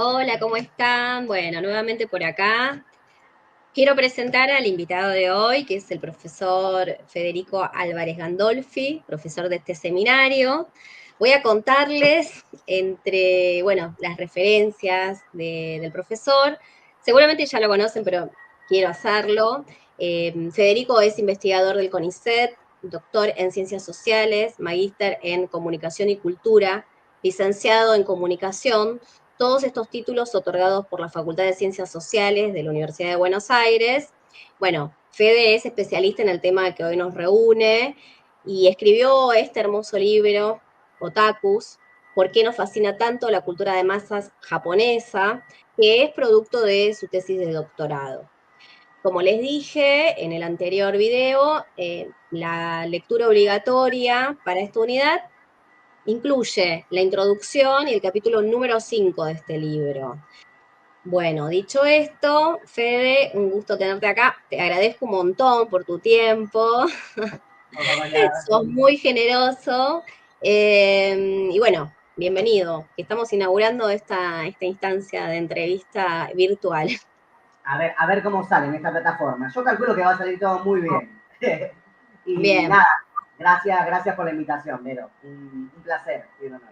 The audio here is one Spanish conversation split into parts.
Hola, ¿cómo están? Bueno, nuevamente por acá. Quiero presentar al invitado de hoy, que es el profesor Federico Álvarez Gandolfi, profesor de este seminario. Voy a contarles bueno, las referencias del profesor. Seguramente ya lo conocen, pero quiero hacerlo. Federico es investigador del CONICET, doctor en Ciencias Sociales, magíster en Comunicación y Cultura, licenciado en Comunicación, todos estos títulos otorgados por la Facultad de Ciencias Sociales de la Universidad de Buenos Aires. Bueno, Fede es especialista en el tema que hoy nos reúne y escribió este hermoso libro, Otakus, ¿por qué nos fascina tanto la cultura de masas japonesa?, que es producto de su tesis de doctorado. Como les dije en el anterior video, la lectura obligatoria para esta unidad incluye la introducción y el capítulo número 5 de este libro. Bueno, dicho esto, Fede, un gusto tenerte acá. Te agradezco un montón por tu tiempo. Hola, Sos muy generoso. Y bueno, bienvenido. Estamos inaugurando esta instancia de entrevista virtual. a ver cómo sale en esta plataforma. Yo calculo que va a salir todo muy bien. Y Bien, nada, gracias por la invitación, Vero. Un placer y un honor.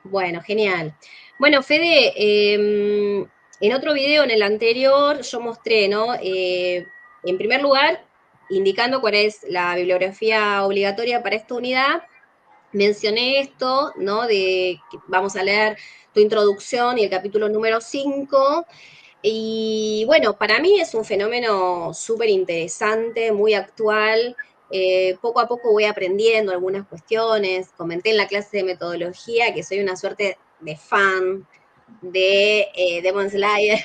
bueno, genial. Bueno, Fede, en otro video, en el anterior, yo mostré, ¿no? En primer lugar, indicando cuál es la bibliografía obligatoria para esta unidad, mencioné esto, ¿no? De que vamos a leer tu introducción y el capítulo número 5. Y bueno, para mí es un fenómeno súper interesante, muy actual. Poco a poco voy aprendiendo algunas cuestiones. Comenté en la clase de metodología que soy una suerte de fan de Demon Slayer.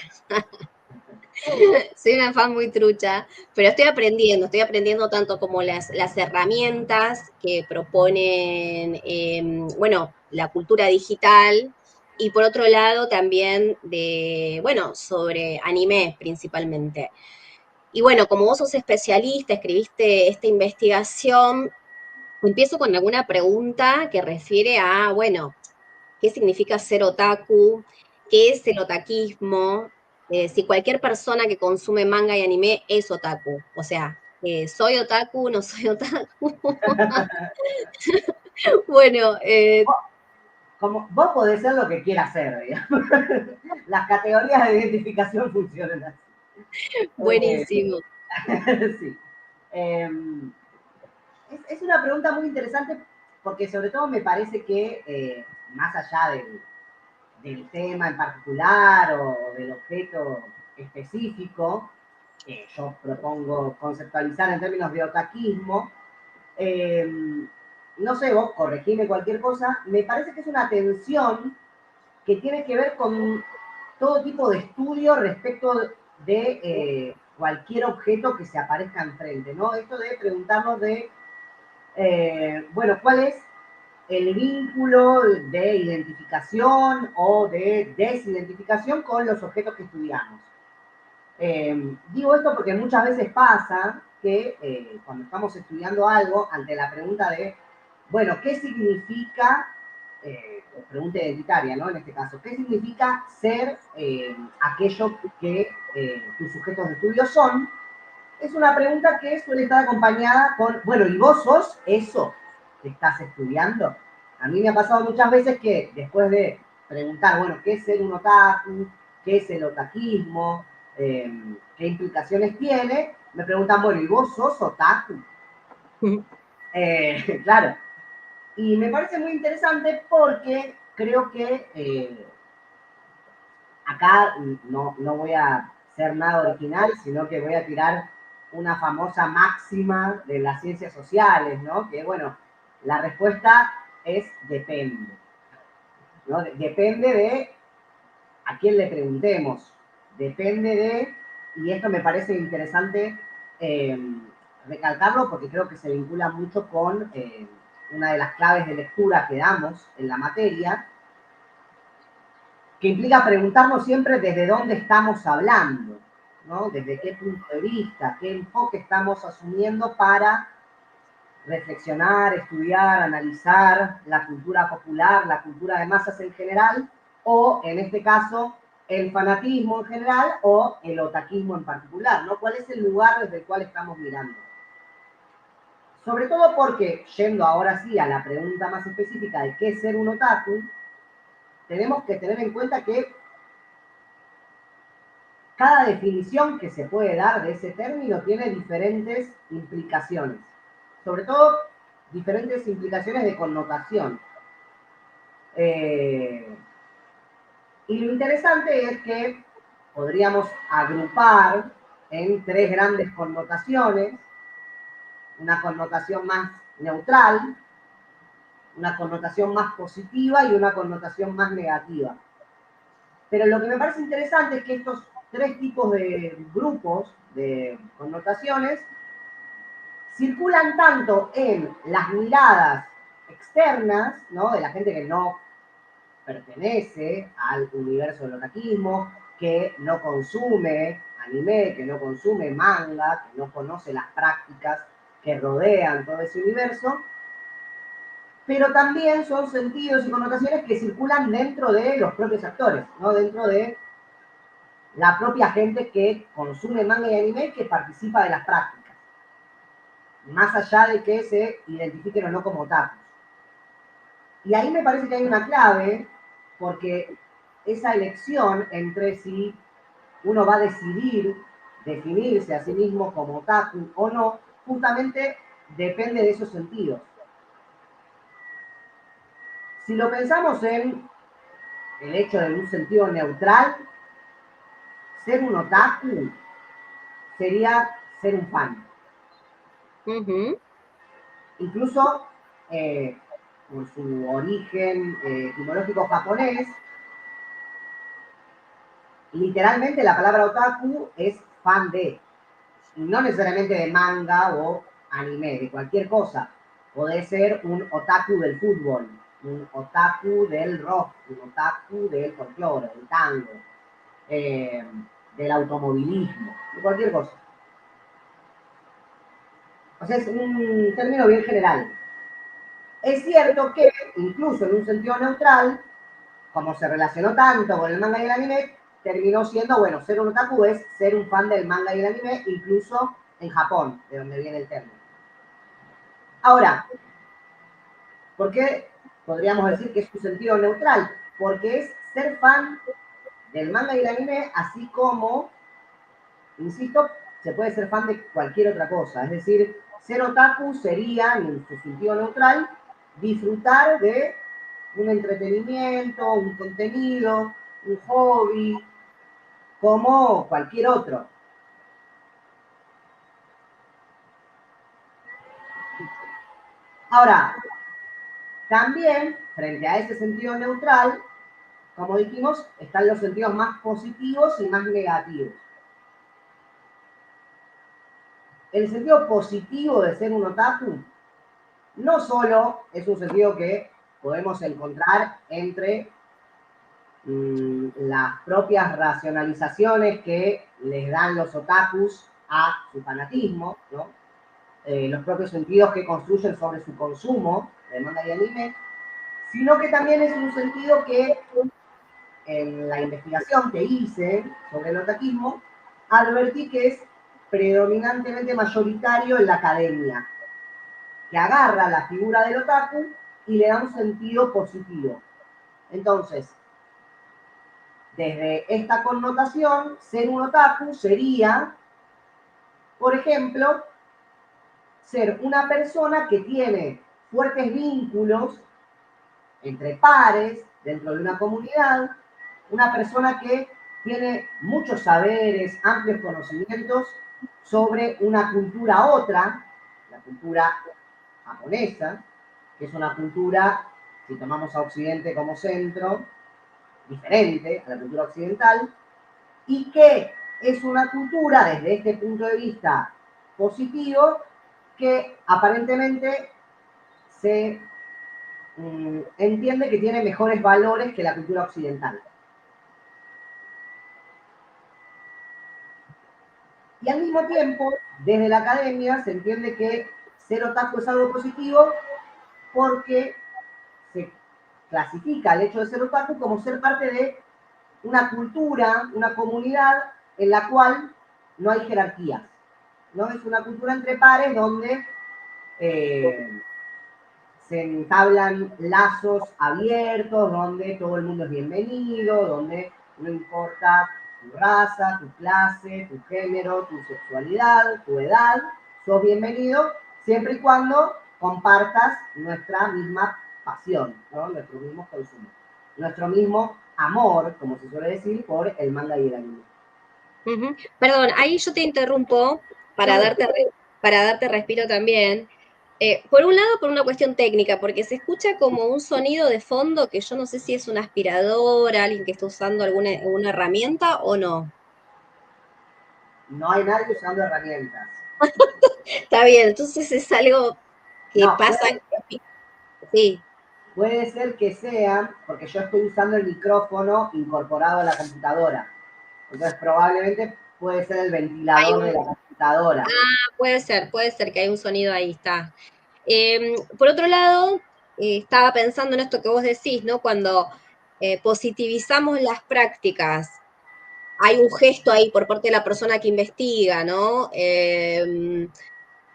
Soy una fan muy trucha, pero estoy aprendiendo tanto como las herramientas que proponen, bueno, la cultura digital, y por otro lado también bueno, sobre anime principalmente. Y bueno, como vos sos especialista, escribiste esta investigación, empiezo con alguna pregunta que refiere a, bueno, qué significa ser otaku, qué es el otakismo, si cualquier persona que consume manga y anime es otaku. O sea, ¿soy otaku? ¿No soy otaku? Bueno, Como, vos podés ser lo que quieras ser, digamos. Las categorías de identificación funcionan así. Eh, buenísimo. sí. Eh, es una pregunta muy interesante porque sobre todo me parece que más allá del tema en particular o del objeto específico, que yo propongo conceptualizar en términos de otaquismo, eh, no sé, vos corregime cualquier cosa, me parece que es una tensión que tiene que ver con todo tipo de estudio respecto de cualquier objeto que se aparezca enfrente, ¿no? Esto de preguntarnos de, bueno, ¿cuál es el vínculo de identificación o de desidentificación con los objetos que estudiamos? Digo esto porque muchas veces pasa que cuando estamos estudiando algo, ante la pregunta de, bueno, ¿qué significa, pregunta identitaria, ¿no? En este caso, ¿qué significa ser aquello que tus sujetos de estudio son? Es una pregunta que suele estar acompañada con, bueno, ¿y vos sos eso que estás estudiando? A mí me ha pasado muchas veces que después de preguntar, bueno, ¿qué es ser un otaku? ¿Qué es el otaquismo? ¿Qué implicaciones tiene? Me preguntan, bueno, ¿y vos sos otaku? Claro. Y me parece muy interesante porque creo que acá no voy a ser nada original, sino que voy a tirar una famosa máxima de las ciencias sociales, ¿no? Que bueno, la respuesta es depende, ¿no? Depende de a quién le preguntemos, depende de, y esto me parece interesante eh, recalcarlo porque creo que se vincula mucho con una de las claves de lectura que damos en la materia, que implica preguntarnos siempre desde dónde estamos hablando, ¿no? Desde qué punto de vista, qué enfoque estamos asumiendo para reflexionar, estudiar, analizar la cultura popular, la cultura de masas en general, o en este caso el fanatismo en general o el otaquismo en particular, ¿no? ¿Cuál es el lugar desde el cual estamos mirando? Sobre todo porque, yendo ahora sí a la pregunta más específica de qué es ser un otaku, tenemos que tener en cuenta que cada definición que se puede dar de ese término tiene diferentes implicaciones, sobre todo diferentes implicaciones de connotación. Y lo interesante es que podríamos agrupar en tres grandes connotaciones, una connotación más neutral, una connotación más positiva y una connotación más negativa. Pero lo que me parece interesante es que estos tres tipos de grupos de connotaciones circulan tanto en las miradas externas, ¿no? De la gente que no pertenece al universo del otaquismo, que no consume anime, que no consume manga, que no conoce las prácticas que rodean todo ese universo, pero también son sentidos y connotaciones que circulan dentro de los propios actores, ¿no? Dentro de la propia gente que consume manga y anime, que participa de las prácticas, más allá de que se identifiquen o no como otakus. Y ahí me parece que hay una clave, porque esa elección entre si uno va a decidir definirse a sí mismo como otaku o no, justamente depende de esos sentidos. Si lo pensamos en el hecho de un sentido neutral, ser un otaku sería ser un fan. Incluso por su origen etimológico japonés, literalmente la palabra otaku es fan de, y no necesariamente de manga o anime, de cualquier cosa. Puede ser un otaku del fútbol, un otaku del rock, un otaku del folclore, del tango, eh, del automovilismo, de cualquier cosa. O sea, es un término bien general. Es cierto que, incluso en un sentido neutral, como se relacionó tanto con el manga y el anime, terminó siendo, bueno, ser un otaku es ser un fan del manga y el anime, incluso en Japón, de donde viene el término. Ahora, ¿por qué podríamos decir que es un sentido neutral? Porque es ser fan del manga y el anime, así como, insisto, se puede ser fan de cualquier otra cosa. Es decir, ser otaku sería, en su sentido neutral, disfrutar de un entretenimiento, un contenido, un hobby, como cualquier otro. Ahora, también, frente a ese sentido neutral, como dijimos, están los sentidos más positivos y más negativos. El sentido positivo de ser un otaku no solo es un sentido que podemos encontrar entre las propias racionalizaciones que les dan los otakus a su fanatismo, ¿no? Los propios sentidos que construyen sobre su consumo de manga y anime, sino que también es un sentido que en la investigación que hice sobre el otaquismo, advertí que es predominantemente mayoritario en la academia, que agarra la figura del otaku y le da un sentido positivo. Entonces, desde esta connotación, ser un otaku sería, por ejemplo, ser una persona que tiene fuertes vínculos entre pares dentro de una comunidad, una persona que tiene muchos saberes, amplios conocimientos sobre una cultura otra, la cultura japonesa, que es una cultura, si tomamos a Occidente como centro, diferente a la cultura occidental, y que es una cultura, desde este punto de vista positivo, que aparentemente se entiende que tiene mejores valores que la cultura occidental. Y al mismo tiempo, desde la academia se entiende que ser otaku es algo positivo porque se clasifica el hecho de ser otaku como ser parte de una cultura, una comunidad en la cual no hay jerarquías, ¿no? Es una cultura entre pares donde se entablan lazos abiertos, donde todo el mundo es bienvenido, donde no importa tu raza, tu clase, tu género, tu sexualidad, tu edad, sos bienvenido siempre y cuando compartas nuestra misma pasión, ¿no? Nuestro mismo consumo, nuestro mismo amor, como se suele decir, por el manga y el anime. Perdón, ahí yo te interrumpo para No, darte respiro también. Por un lado, por una cuestión técnica, porque se escucha como un sonido de fondo que yo no sé si es una aspiradora, alguien que está usando alguna herramienta o no. no hay nadie usando herramientas. Está bien, entonces es algo que No, pasa. Sí. puede ser que sea, porque yo estoy usando el micrófono incorporado a la computadora. Entonces probablemente puede ser el Hay ventilador de la computadora. puede ser que hay un sonido ahí, está. Por otro lado, estaba pensando en esto que vos decís, ¿no? Cuando positivizamos las prácticas, hay un gesto ahí por parte de la persona que investiga, ¿no?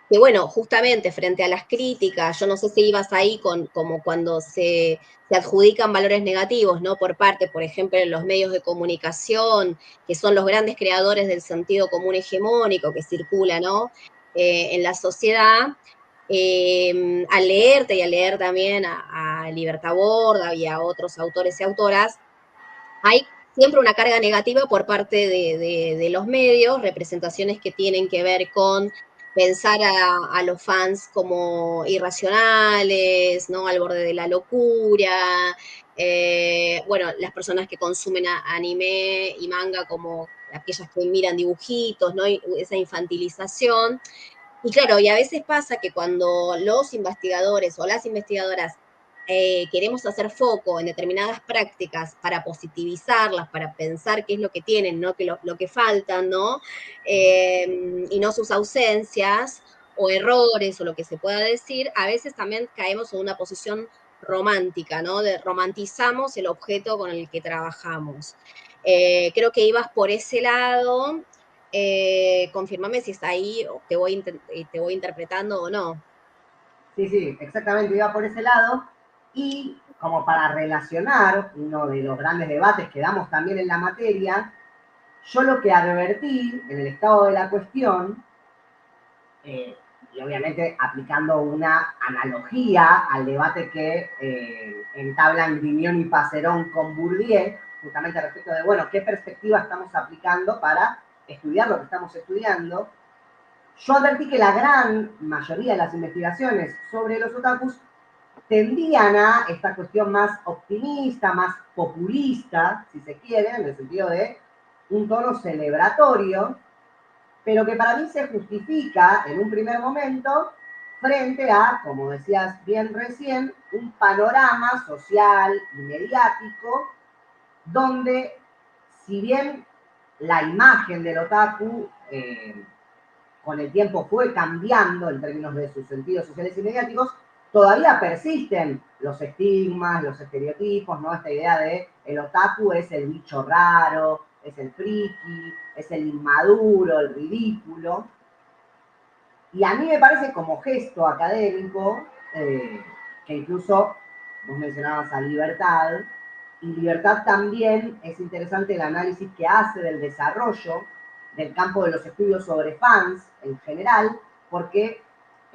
Que bueno, justamente frente a las críticas, yo no sé si ibas ahí como cuando se adjudican valores negativos, ¿no? Por parte, por ejemplo, de los medios de comunicación, que son los grandes creadores del sentido común hegemónico que circula, ¿no? En la sociedad, al leerte y a leer también a Libertad Borda y a otros autores y autoras, hay siempre una carga negativa por parte de los medios, representaciones que tienen que ver con pensar a los fans como irracionales, ¿no? Al borde de la locura. Bueno, las personas que consumen anime y manga como aquellas que miran dibujitos, ¿no? Esa infantilización. Y claro, y a veces pasa que cuando los investigadores o las investigadoras queremos hacer foco en determinadas prácticas para positivizarlas, para pensar qué es lo que tienen, ¿no? Que lo que faltan, ¿no? Y no sus ausencias o errores o lo que se pueda decir, a veces también caemos en una posición romántica, ¿no? Romantizamos el objeto con el que trabajamos. Creo que ibas por ese lado. Confirmame si está ahí o te voy interpretando o no. Sí, sí, exactamente, iba por ese lado. Y como para relacionar uno de los grandes debates que damos también en la materia, yo lo que advertí en el estado de la cuestión, eh, y obviamente aplicando una analogía al debate que entablan Grignion y Passerón con Bourdieu, justamente respecto de, bueno, qué perspectiva estamos aplicando para estudiar lo que estamos estudiando. Yo advertí que la gran mayoría de las investigaciones sobre los otakus tendían a esta cuestión más optimista, más populista, si se quiere, en el sentido de un tono celebratorio, pero que para mí se justifica en un primer momento frente a, como decías bien recién, un panorama social y mediático donde, si bien la imagen del otaku con el tiempo fue cambiando en términos de sus sentidos sociales y mediáticos, todavía persisten los estigmas, los estereotipos, ¿no? Esta idea de el otaku es el bicho raro, es el friki, es el inmaduro, el ridículo. Y a mí me parece como gesto académico, que incluso vos mencionabas a Libertad, y Libertad también es interesante el análisis que hace del desarrollo del campo de los estudios sobre fans en general, porque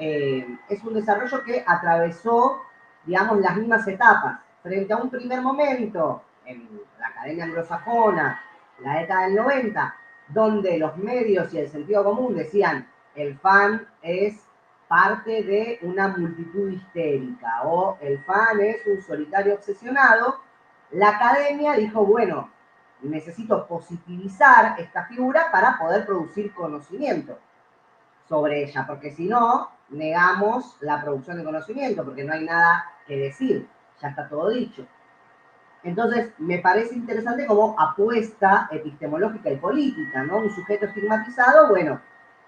es un desarrollo que atravesó, digamos, las mismas etapas. Frente a un primer momento en la academia anglosajona, la década del 90, donde los medios y el sentido común decían el fan es parte de una multitud histérica o el fan es un solitario obsesionado, la academia dijo, bueno, necesito positivizar esta figura para poder producir conocimiento sobre ella, porque si no, negamos la producción de conocimiento, porque no hay nada que decir, ya está todo dicho. Entonces, me parece interesante como apuesta epistemológica y política, ¿no? Un sujeto estigmatizado, bueno,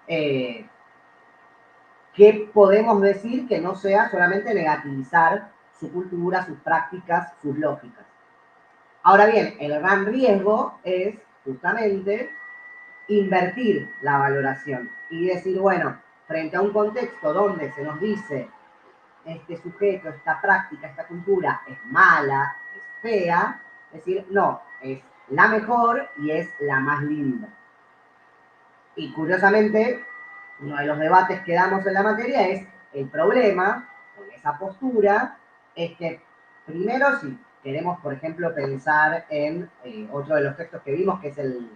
¿qué podemos decir que no sea solamente negativizar su cultura, sus prácticas, sus lógicas. Ahora bien, el gran riesgo es justamente invertir la valoración y decir, bueno, frente a un contexto donde se nos dice este sujeto, esta práctica, esta cultura es mala, es fea, decir, no, es la mejor y es la más linda. Y curiosamente, uno de los debates que damos en la materia es el problema con esa postura, es que primero si queremos, por ejemplo, pensar en otro de los textos que vimos, que es el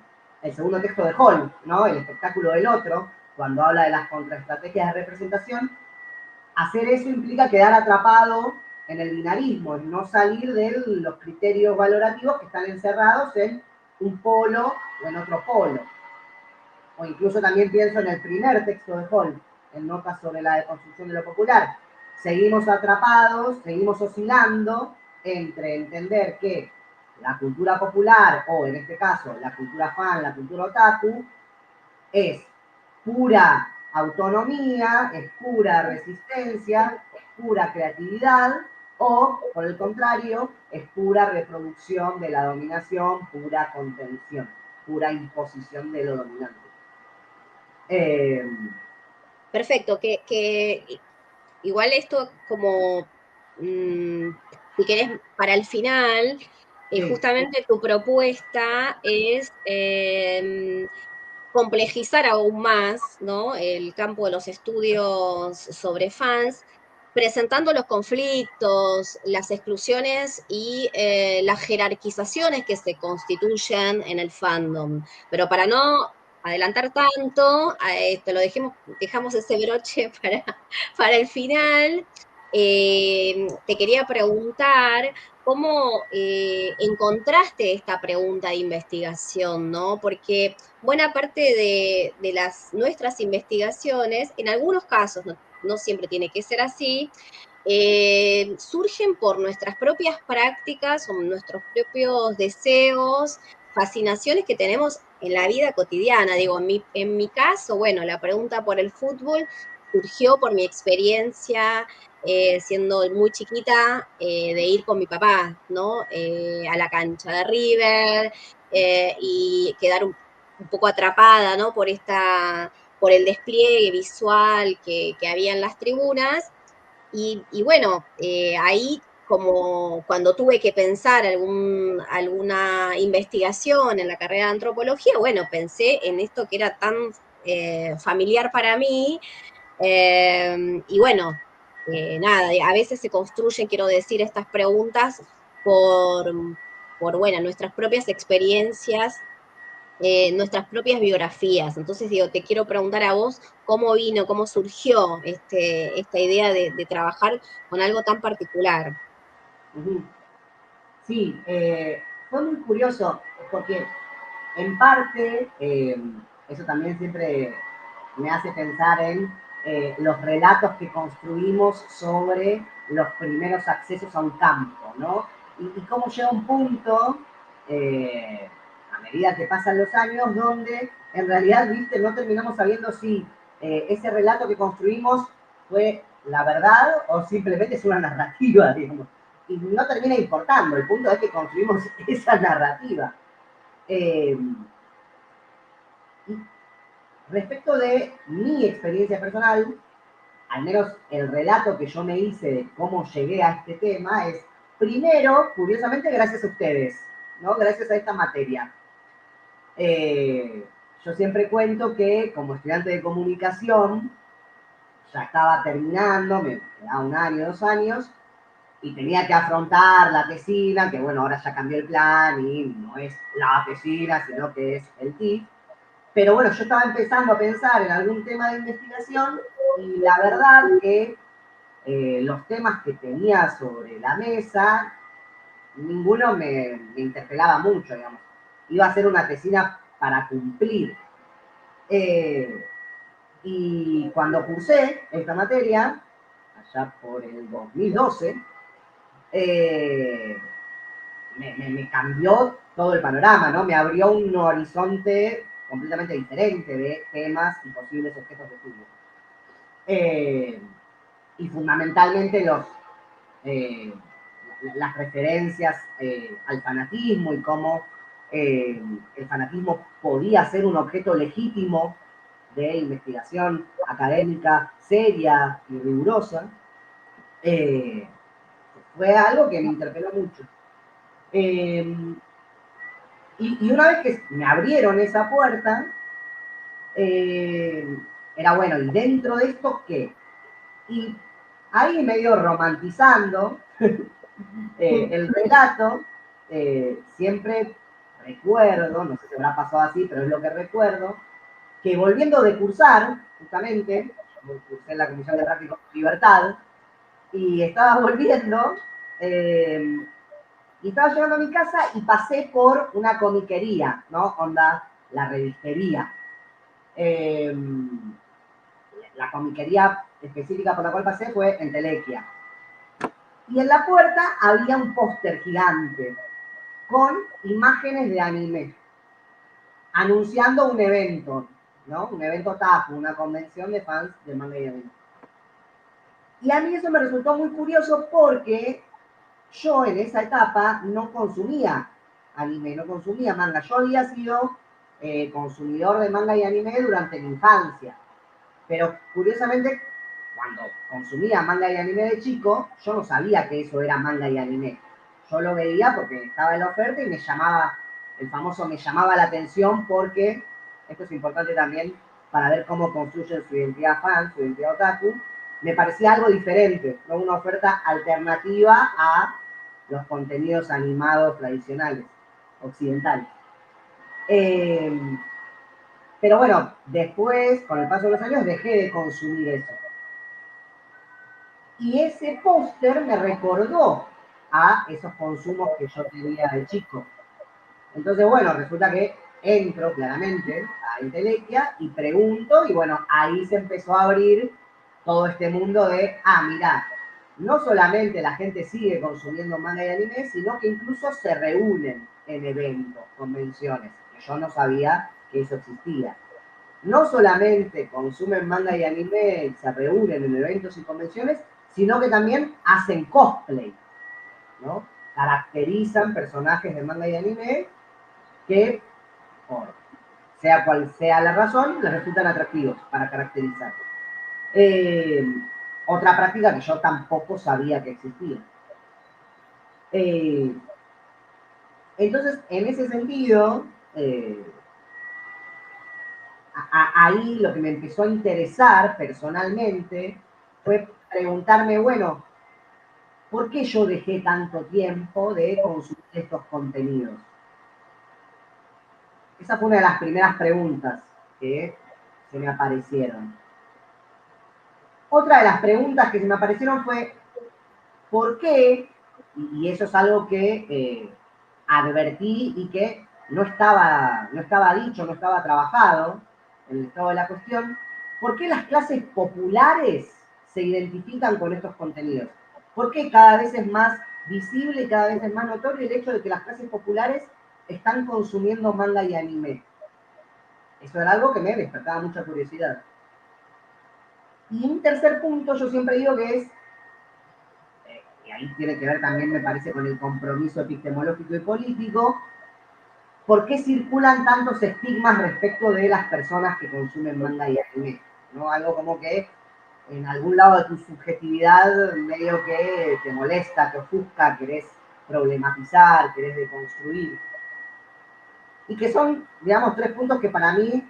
segundo texto de Hall, ¿no? El espectáculo del otro, cuando habla de las contraestrategias de representación, hacer eso implica quedar atrapado en el binarismo, en no salir de los criterios valorativos que están encerrados en un polo o en otro polo. O incluso también pienso en el primer texto de Hall, en Notas sobre la deconstrucción de lo popular. Seguimos atrapados, seguimos oscilando entre entender que la cultura popular, o en este caso la cultura fan, la cultura otaku, es pura autonomía, es pura resistencia, es pura creatividad, o por el contrario, es pura reproducción de la dominación, pura contención, pura imposición de lo dominante. Eh, Perfecto, que igual esto como, si querés, para el final, sí, justamente tu propuesta es complejizar aún más, ¿no? El campo de los estudios sobre fans, presentando los conflictos, las exclusiones y las jerarquizaciones que se constituyen en el fandom. Pero para no adelantar tanto, te lo dejamos ese broche para el final. Te quería preguntar cómo encontraste esta pregunta de investigación, ¿no? Porque buena parte de nuestras investigaciones, en algunos casos, no siempre tiene que ser así, surgen por nuestras propias prácticas o nuestros propios deseos, fascinaciones que tenemos en la vida cotidiana. Digo, en mi caso, bueno, la pregunta por el fútbol surgió por mi experiencia siendo muy chiquita de ir con mi papá, ¿no? A la cancha de River y quedar un poco atrapada, ¿no? Por el despliegue visual que había en las tribunas. Y bueno, ahí como cuando tuve que pensar alguna investigación en la carrera de antropología, bueno, pensé en esto que era tan familiar para mí. Y bueno, nada, a veces se construyen, quiero decir, estas preguntas por, bueno, nuestras propias experiencias, nuestras propias biografías. Entonces, digo, te quiero preguntar a vos cómo vino, cómo surgió esta idea de trabajar con algo tan particular. sí, fue muy curioso porque en parte eso también siempre me hace pensar en los relatos que construimos sobre los primeros accesos a un campo, ¿no? Y cómo llega un punto, a medida que pasan los años, donde en realidad, viste, no terminamos sabiendo si ese relato que construimos fue la verdad o simplemente es una narrativa, digamos. Y no termina importando, el punto es que construimos esa narrativa. Eh, Respecto de mi experiencia personal, al menos el relato que yo me hice de cómo llegué a este tema es, primero, curiosamente, gracias a ustedes, ¿no? Gracias a esta materia. Eh, yo siempre cuento que como estudiante de comunicación, ya estaba terminando, me quedaba un año, 2 años, y tenía que afrontar la tesina, que bueno, ahora ya cambió el plan y no es la tesina, sino que es el TIF. Pero bueno, yo estaba empezando a pensar en algún tema de investigación y la verdad que los temas que tenía sobre la mesa, ninguno me interpelaba mucho, digamos. Iba a ser una tesina para cumplir. Eh, y cuando cursé esta materia, allá por el 2012, eh, me cambió todo el panorama, ¿no? Me abrió un horizonte completamente diferente de temas y posibles objetos de estudio. Y fundamentalmente eh, las referencias al fanatismo y cómo el fanatismo podía ser un objeto legítimo de investigación académica seria y rigurosa, fue algo que me interpeló mucho. Y una vez que me abrieron esa puerta, era bueno, ¿y dentro de esto qué? Y ahí medio romantizando el relato, siempre recuerdo, no sé si habrá pasado así, pero es lo que recuerdo, que volviendo de cursar, justamente, yo cursé en la Comisión de Prácticos de Libertad, y estaba volviendo, y estaba llegando a mi casa y pasé por una comiquería, ¿no? Onda, la revistería. Eh, la comiquería específica por la cual pasé fue en Telequia. Y en la puerta había un póster gigante con imágenes de anime, anunciando un evento, ¿no? Un evento otaku, una convención de fans de manga y anime. Y a mí eso me resultó muy curioso porque yo en esa etapa no consumía anime, no consumía manga. Yo había sido consumidor de manga y anime durante mi infancia. Pero curiosamente, cuando consumía manga y anime de chico, yo no sabía que eso era manga y anime. Yo lo veía porque estaba en la oferta y me llamaba, el famoso me llamaba la atención porque, esto es importante también para ver cómo construyen su identidad fan, su identidad otaku, me parecía algo diferente, ¿no? Una oferta alternativa a los contenidos animados tradicionales, occidentales. Eh, pero bueno, después, con el paso de los años, dejé de consumir eso. Y ese póster me recordó a esos consumos que yo tenía de chico. Entonces, bueno, resulta que entro claramente a Intelequia y pregunto, y bueno, ahí se empezó a abrir todo este mundo de, mira, no solamente la gente sigue consumiendo manga y anime, sino que incluso se reúnen en eventos, convenciones, que yo no sabía que eso existía. No solamente consumen manga y anime y se reúnen en eventos y convenciones, sino que también hacen cosplay, ¿no? Caracterizan personajes de manga y anime que, por sea cual sea la razón, les resultan atractivos para caracterizar. Eh, Otra práctica que yo tampoco sabía que existía. Eh, entonces, en ese sentido, ahí lo que me empezó a interesar personalmente fue preguntarme, bueno, ¿por qué yo dejé tanto tiempo de consumir estos contenidos? Esa fue una de las primeras preguntas que se me aparecieron. Otra de las preguntas que se me aparecieron fue, ¿por qué? Y eso es algo que advertí y que no estaba dicho, no estaba trabajado en el estado de la cuestión. ¿Por qué las clases populares se identifican con estos contenidos? ¿Por qué cada vez es más visible y cada vez es más notorio el hecho de que las clases populares están consumiendo manga y anime? Eso era algo que me despertaba mucha curiosidad. Y un tercer punto, yo siempre digo que es, y ahí tiene que ver también, me parece, con el compromiso epistemológico y político, ¿por qué circulan tantos estigmas respecto de las personas que consumen manga y anime? ¿No? Algo como que en algún lado de tu subjetividad medio que te molesta, te ofusca, querés problematizar, querés deconstruir. Y que son, digamos, tres puntos que para mí,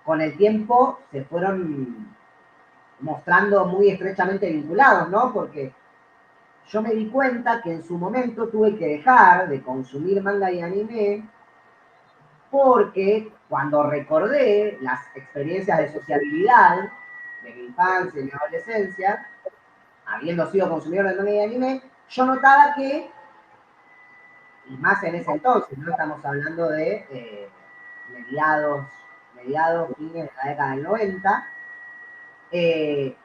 con el tiempo, se fueron mostrando muy estrechamente vinculados, ¿no? Porque yo me di cuenta que en su momento tuve que dejar de consumir manga y anime porque cuando recordé las experiencias de sociabilidad de mi infancia y mi adolescencia, habiendo sido consumidor de manga y anime, yo notaba que, y más en ese entonces, no estamos hablando de mediados, fines de la década del 90, eh,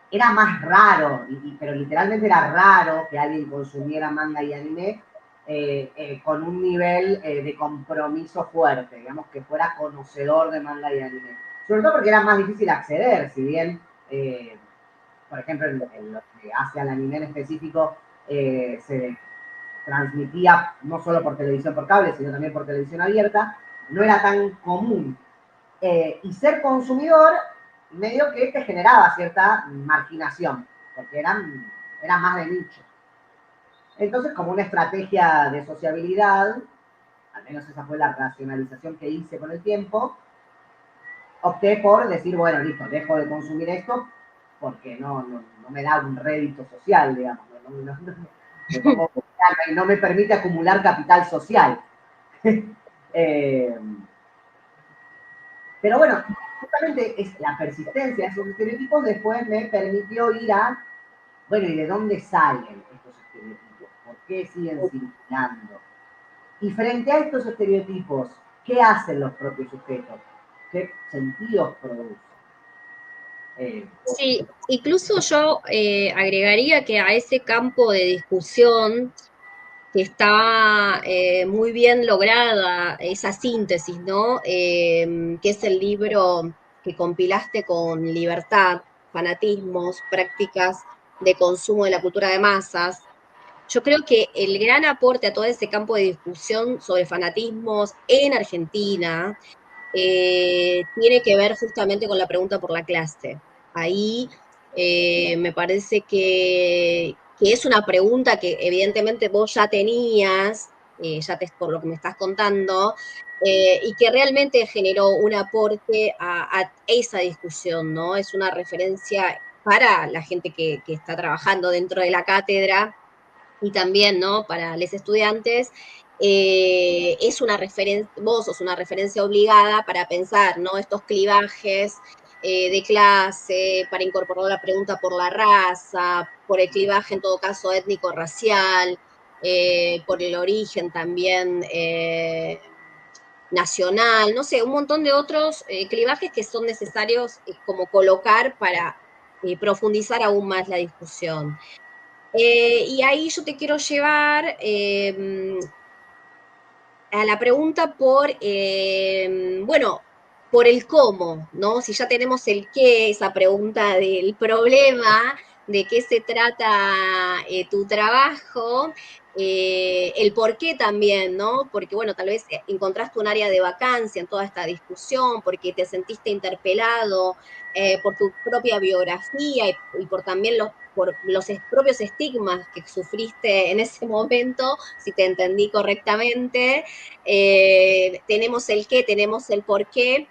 era más raro, pero literalmente era raro que alguien consumiera manga y anime con un nivel de compromiso fuerte, digamos, que fuera conocedor de manga y anime. Sobre todo porque era más difícil acceder, si bien por ejemplo, en lo que hace al anime en específico, se transmitía no solo por televisión por cable, sino también por televisión abierta, no era tan común. Y ser consumidor medio que te generaba cierta marginación, porque era más de nicho. Entonces, como una estrategia de sociabilidad, al menos esa fue la racionalización que hice con el tiempo, opté por decir, bueno, listo, dejo de consumir esto porque no me da un rédito social, digamos, no me permite acumular capital social. Pero bueno, justamente es la persistencia de esos estereotipos después me permitió ir a, bueno, ¿y de dónde salen estos estereotipos? ¿Por qué siguen circulando? Y frente a estos estereotipos, ¿qué hacen los propios sujetos? ¿Qué sentidos producen? Sí, incluso yo agregaría que a ese campo de discusión que está muy bien lograda, esa síntesis, ¿no? Que es el libro que compilaste con Libertad, Fanatismos, Prácticas de Consumo de la Cultura de Masas. Yo creo que el gran aporte a todo ese campo de discusión sobre fanatismos en Argentina tiene que ver justamente con la pregunta por la clase. Ahí me parece que es una pregunta que evidentemente vos ya tenías, por lo que me estás contando, y que realmente generó un aporte a esa discusión, ¿no? Es una referencia para la gente que está trabajando dentro de la cátedra y también, ¿no? Para los estudiantes, es una referencia, vos sos una referencia obligada para pensar, ¿no? Estos clivajes de clase, para incorporar la pregunta por la raza, por el clivaje en todo caso étnico-racial, por el origen también nacional, no sé, un montón de otros clivajes que son necesarios como colocar para profundizar aún más la discusión. Y ahí yo te quiero llevar a la pregunta bueno, por el cómo, ¿no? Si ya tenemos el qué, esa pregunta del problema, de qué se trata tu trabajo, el por qué también, ¿no? Porque, bueno, tal vez encontraste un área de vacancia en toda esta discusión, porque te sentiste interpelado por tu propia biografía y por también por los propios estigmas que sufriste en ese momento, si te entendí correctamente. Tenemos el qué, tenemos el por qué.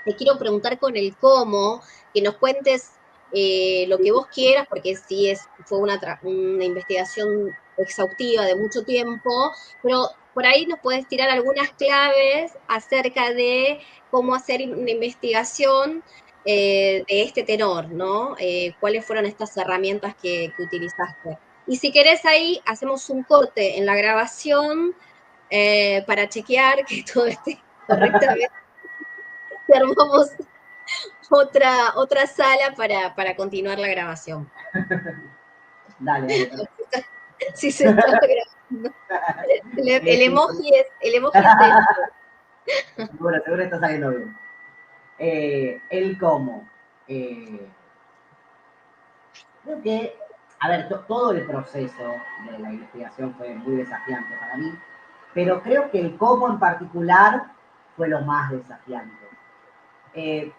Te quiero preguntar con el cómo, que nos cuentes lo que vos quieras, porque sí fue una investigación exhaustiva de mucho tiempo, pero por ahí nos puedes tirar algunas claves acerca de cómo hacer una investigación de este tenor, ¿no? ¿Cuáles fueron estas herramientas que utilizaste? Y si querés ahí, hacemos un corte en la grabación para chequear que todo esté correctamente. Y armamos otra sala para continuar la grabación. Dale, dale. Si se está grabando. El emoji es este. Seguro está saliendo bien. El cómo. Eh, Creo que, a ver, todo el proceso de la investigación fue muy desafiante para mí, pero creo que el cómo en particular fue lo más desafiante.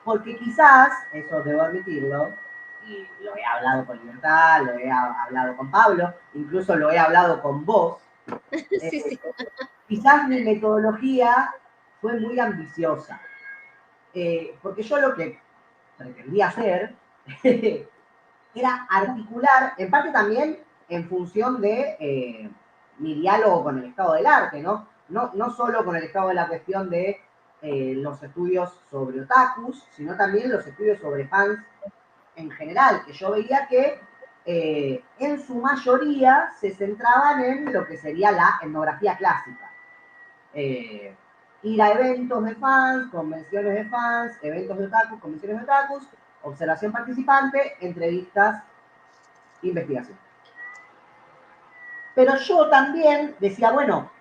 Porque quizás, eso debo admitirlo, y lo he hablado con Libertad, lo he hablado con Pablo, incluso lo he hablado con vos, Sí, sí. quizás mi metodología fue muy ambiciosa, porque yo lo que pretendía hacer era articular, en parte también en función de mi diálogo con el estado del arte, ¿no? No solo con el estado de la cuestión de los estudios sobre otakus, sino también los estudios sobre fans en general, que yo veía que en su mayoría se centraban en lo que sería la etnografía clásica. Eh, Ir a eventos de fans, convenciones de fans, eventos de otakus, convenciones de otakus, observación participante, entrevistas, investigación. Pero yo también decía, bueno,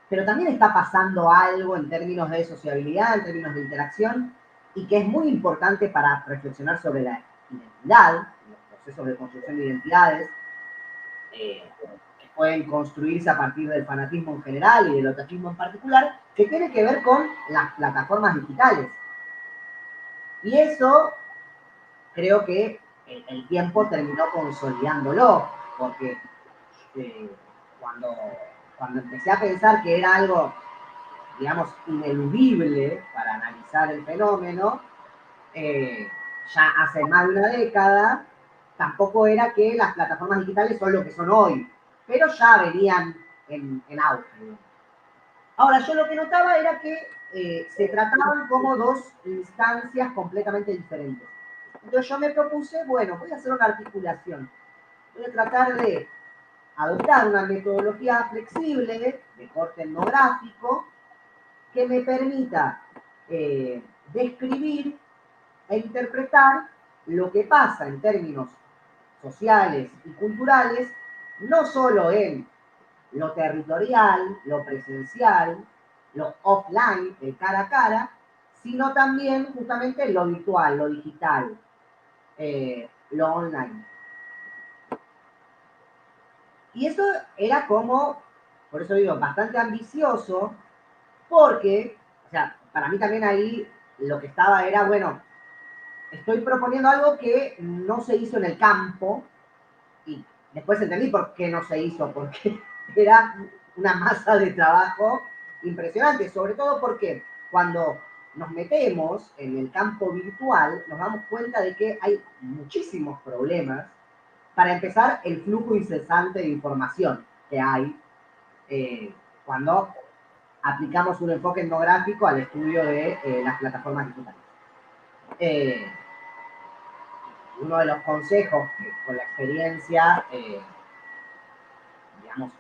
pero también está pasando algo en términos de sociabilidad, en términos de interacción, y que es muy importante para reflexionar sobre la identidad, procesos de construcción de identidades, que pueden construirse a partir del fanatismo en general y del otaquismo en particular, que tiene que ver con las plataformas digitales. Y eso creo que el tiempo terminó consolidándolo, porque eh, cuando, cuando empecé a pensar que era algo, digamos, ineludible para analizar el fenómeno, ya hace más de una década, tampoco era que las plataformas digitales son lo que son hoy, pero ya venían en auge. Ahora, yo lo que notaba era que se trataban como dos instancias completamente diferentes. Entonces yo me propuse, bueno, voy a hacer una articulación. Voy a tratar de adoptar una metodología flexible de corte etnográfico que me permita describir e interpretar lo que pasa en términos sociales y culturales, no solo en lo territorial, lo presencial, lo offline, el cara a cara, sino también justamente lo virtual, lo digital, lo online. Y eso era como, por eso digo, bastante ambicioso, porque, o sea, para mí también ahí lo que estaba era, bueno, estoy proponiendo algo que no se hizo en el campo, y después entendí por qué no se hizo, porque era una masa de trabajo impresionante, sobre todo porque cuando nos metemos en el campo virtual, nos damos cuenta de que hay muchísimos problemas. Para empezar, el flujo incesante de información que hay cuando aplicamos un enfoque etnográfico al estudio de las plataformas digitales. Eh, Uno de los consejos que con la experiencia, digamos,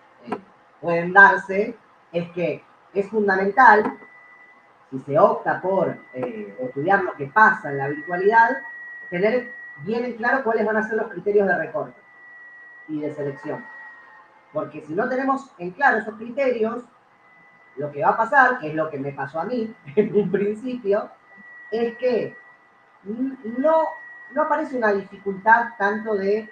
pueden darse es que es fundamental, si se opta por estudiar lo que pasa en la virtualidad, tener bien en claro cuáles van a ser los criterios de recorte y de selección. Porque si no tenemos en claro esos criterios, lo que va a pasar, que es lo que me pasó a mí en un principio, es que no, no aparece una dificultad tanto de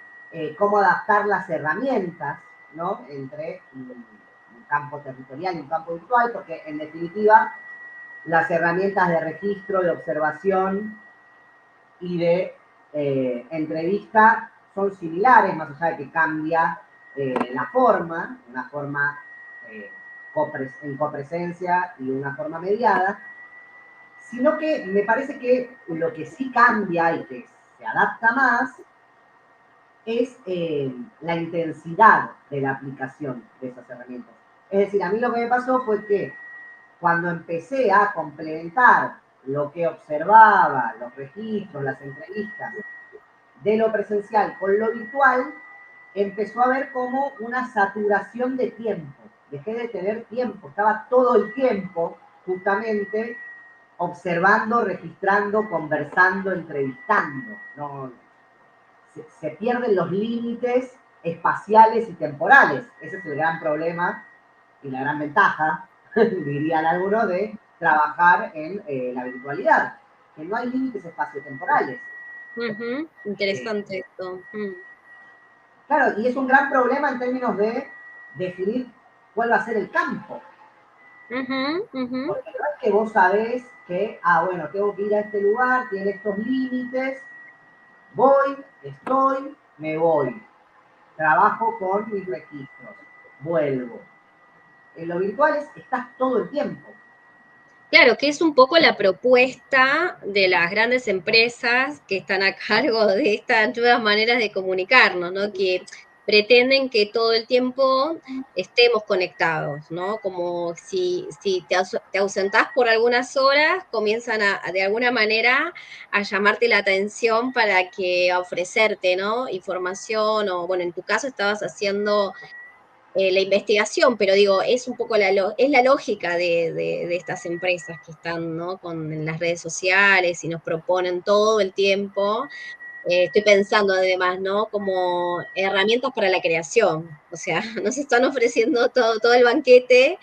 cómo adaptar las herramientas, ¿no? Entre un campo territorial y un campo virtual, porque en definitiva las herramientas de registro, de observación y de entrevista son similares, más allá de que cambia la forma, una forma eh, en copresencia y una forma mediada, sino que me parece que lo que sí cambia y que se adapta más es la intensidad de la aplicación de esas herramientas. Es decir, a mí lo que me pasó fue que cuando empecé a complementar lo que observaba, los registros, las entrevistas de lo presencial con lo virtual, empezó a haber como una saturación de tiempo. Dejé de tener tiempo, estaba todo el tiempo justamente observando, registrando, conversando, entrevistando. No, se pierden los límites espaciales y temporales. Ese es el gran problema y la gran ventaja, dirían algunos, de trabajar en la virtualidad, que no hay límites espaciotemporales. Interesante esto. Claro, y es un gran problema en términos de definir cuál va a ser el campo. Porque no es que vos sabés que, bueno, tengo que ir a este lugar, tiene estos límites, voy, estoy, me voy. Trabajo con mis registros, vuelvo. En lo virtual estás todo el tiempo. Claro, que es un poco la propuesta de las grandes empresas que están a cargo de estas nuevas maneras de comunicarnos, ¿no? Que pretenden que todo el tiempo estemos conectados, ¿no? Como si te ausentás por algunas horas, comienzan de alguna manera a llamarte la atención para que a ofrecerte, ¿no? Información o, bueno, en tu caso estabas haciendo la investigación, pero digo, es un poco es la lógica de estas empresas que están, ¿no? En las redes sociales y nos proponen todo el tiempo. Estoy pensando además, ¿no? Como herramientas para la creación. O sea, nos están ofreciendo todo el banquete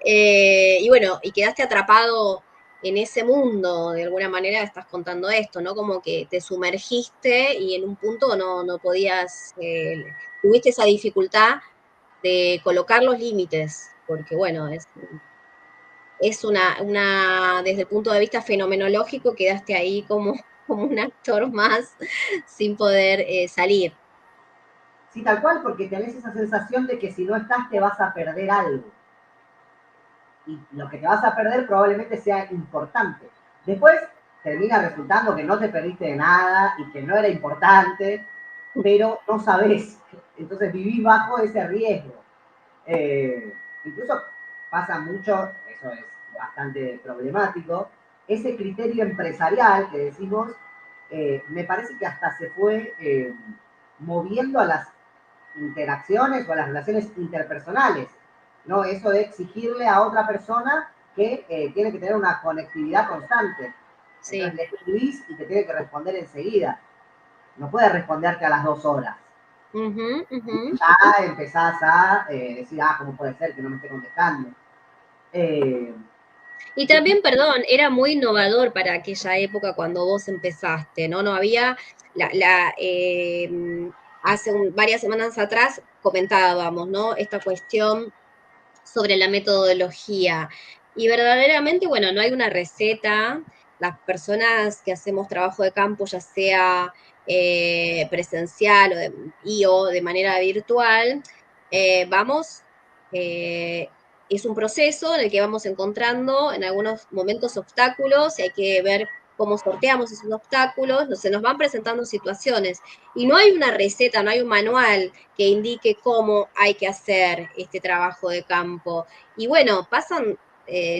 y bueno, y quedaste atrapado en ese mundo, de alguna manera estás contando esto, ¿no? Como que te sumergiste y en un punto no podías, tuviste esa dificultad de colocar los límites, porque bueno, es desde el punto de vista fenomenológico, quedaste ahí como, como un actor más sin poder salir. Sí, tal cual, porque tenés esa sensación de que si no estás te vas a perder algo. Y lo que te vas a perder probablemente sea importante. Después termina resultando que no te perdiste de nada y que no era importante, pero no sabés. Entonces vivís bajo ese riesgo. Incluso pasa mucho, eso es bastante problemático, ese criterio empresarial que decimos, me parece que hasta se fue moviendo a las interacciones o a las relaciones interpersonales, ¿no? Eso de exigirle a otra persona que tiene que tener una conectividad constante. Entonces Sí. le escribís y te tiene que responder enseguida. No puede responderte a las 2 horas. Ujú, ujú. Ya empezás a decir, ¿cómo puede ser que no me esté contestando? Eh, Y también, perdón, era muy innovador para aquella época cuando vos empezaste, ¿no? No había, hace varias semanas atrás comentábamos, ¿no? Esta cuestión sobre la metodología. Y verdaderamente, bueno, no hay una receta. Las personas que hacemos trabajo de campo, ya sea presencial o de manera virtual, vamos, es un proceso en el que vamos encontrando en algunos momentos obstáculos y hay que ver cómo sorteamos esos obstáculos, se nos van presentando situaciones y no hay una receta, no hay un manual que indique cómo hay que hacer este trabajo de campo. Y bueno, pasan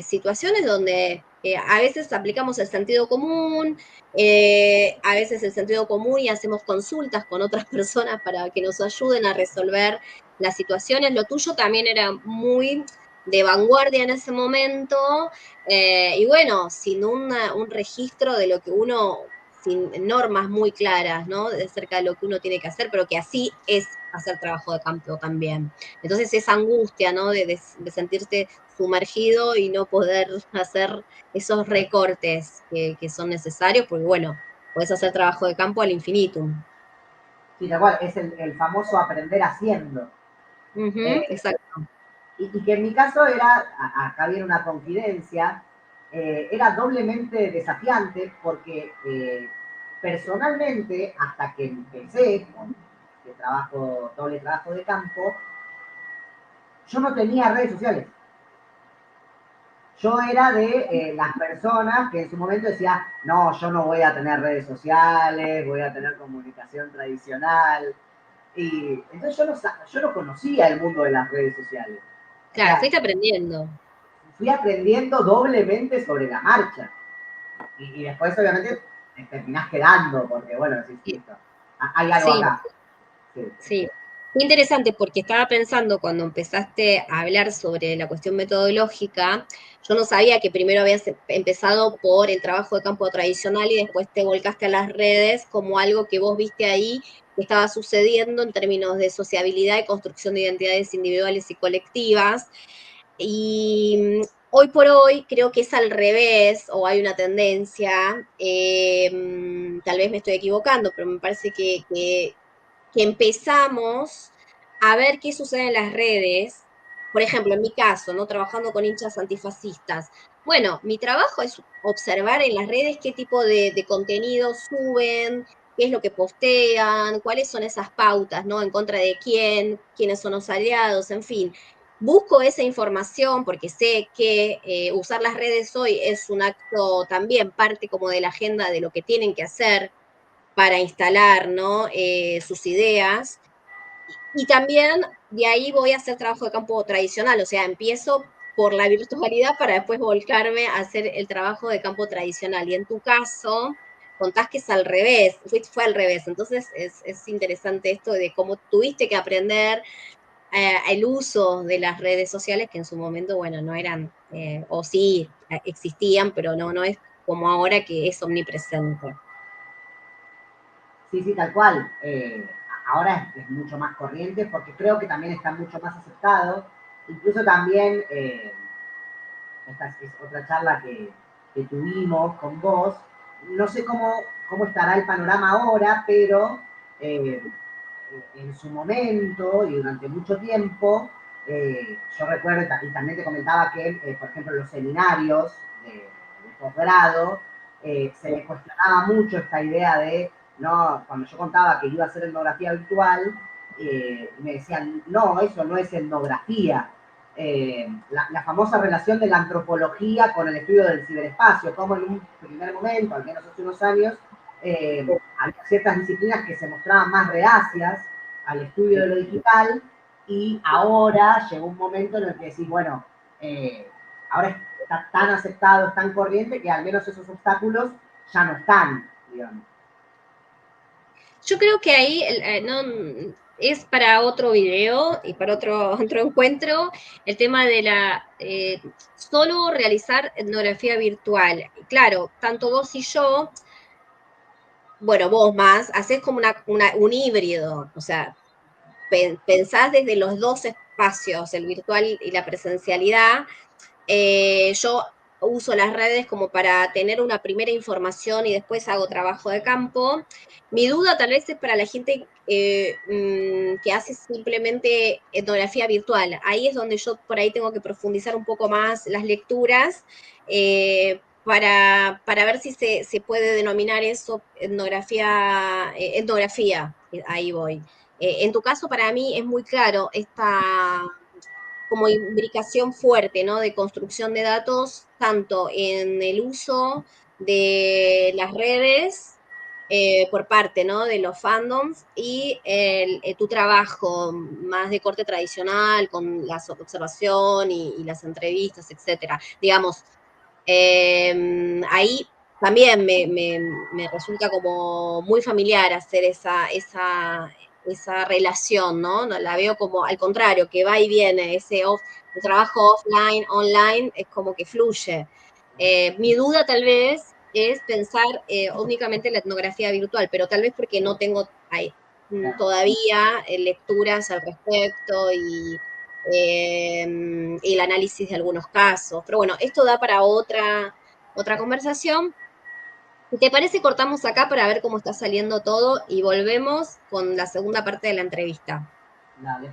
situaciones donde a veces aplicamos el sentido común, a veces el sentido común y hacemos consultas con otras personas para que nos ayuden a resolver las situaciones. Lo tuyo también era muy de vanguardia en ese momento, y bueno, sin un registro de lo que uno, sin normas muy claras, ¿no? De acerca de lo que uno tiene que hacer, pero que así es hacer trabajo de campo también. Entonces esa angustia, ¿no? De sentirte sumergido y no poder hacer esos recortes que son necesarios, porque bueno, puedes hacer trabajo de campo al infinitum. sí, tal cual, es el famoso aprender haciendo. Ujú, Eh, exacto. y que en mi caso era, acá viene una confidencia, era doblemente desafiante porque personalmente, hasta que empecé con este trabajo, doble trabajo de campo, yo no tenía redes sociales. Yo era de las personas que en su momento decía, no, yo no voy a tener redes sociales, voy a tener comunicación tradicional. Y entonces yo no conocía el mundo de las redes sociales. O Claro, sea, fuiste aprendiendo. fui aprendiendo doblemente sobre la marcha. Y después, obviamente, te terminás quedando, porque bueno, decís, listo, hay algo Sí, acá. Sí. sí. Muy interesante porque estaba pensando cuando empezaste a hablar sobre la cuestión metodológica, yo no sabía que primero habías empezado por el trabajo de campo tradicional y después te volcaste a las redes como algo que vos viste ahí que estaba sucediendo en términos de sociabilidad y construcción de identidades individuales y colectivas. Y hoy por hoy creo que es al revés, o hay una tendencia, tal vez me estoy equivocando, pero me parece que empezamos a ver qué sucede en las redes. Por ejemplo, en mi caso, ¿no? Trabajando con hinchas antifascistas. Bueno, mi trabajo es observar en las redes qué tipo de contenido suben, qué es lo que postean, cuáles son esas pautas, ¿no? En contra de quién, quiénes son los aliados, en fin. Busco esa información porque sé que usar las redes hoy es un acto también parte como de la agenda de lo que tienen que hacer para instalar, ¿no? Sus ideas. Y también de ahí voy a hacer trabajo de campo tradicional, o sea, empiezo por la virtualidad para después volcarme a hacer el trabajo de campo tradicional. Y en tu caso, contás que es al revés, fue al revés. Entonces es interesante esto de cómo tuviste que aprender el uso de las redes sociales que en su momento, bueno, no eran, o sí, existían, pero no es como ahora que es omnipresente. Sí, sí, tal cual. Ahora es mucho más corriente porque creo que también está mucho más aceptado. Incluso también, esta es otra charla que tuvimos con vos. No sé cómo estará el panorama ahora, pero en su momento y durante mucho tiempo, yo recuerdo, y también te comentaba que, por ejemplo, los seminarios de posgrado, se me cuestionaba mucho esta idea de, no, cuando yo contaba que iba a hacer etnografía virtual, me decían, no, eso no es etnografía. La famosa relación de la antropología con el estudio del ciberespacio, como en un primer momento, al menos hace unos años, había ciertas disciplinas que se mostraban más reacias al estudio de lo digital, y ahora llegó un momento en el que decís, bueno, ahora está tan aceptado, es tan corriente, que al menos esos obstáculos ya no están, digamos. Yo creo que ahí no, es para otro video y para otro encuentro el tema de solo realizar etnografía virtual. Claro, tanto vos y yo, bueno, vos más, hacés como un híbrido, o sea, pensás desde los dos espacios, el virtual y la presencialidad. Yo uso las redes como para tener una primera información y después hago trabajo de campo. Mi duda tal vez es para la gente que hace simplemente etnografía virtual. Ahí es donde yo por ahí tengo que profundizar un poco más las lecturas para ver si se puede denominar eso etnografía. Ahí voy. En tu caso, para mí es muy claro esta como imbricación fuerte, ¿no? De construcción de datos, tanto en el uso de las redes por parte, ¿no? De los fandoms y tu trabajo más de corte tradicional con la observación y las entrevistas, etcétera. Digamos, ahí también me resulta como muy familiar hacer esa relación, ¿no? No la veo como al contrario, que va y viene, el trabajo offline, online, es como que fluye. Mi duda tal vez es pensar únicamente en la etnografía virtual, pero tal vez porque no tengo todavía lecturas al respecto y el análisis de algunos casos. Pero bueno, esto da para otra conversación. Si te parece, cortamos acá para ver cómo está saliendo todo y volvemos con la segunda parte de la entrevista. Dale,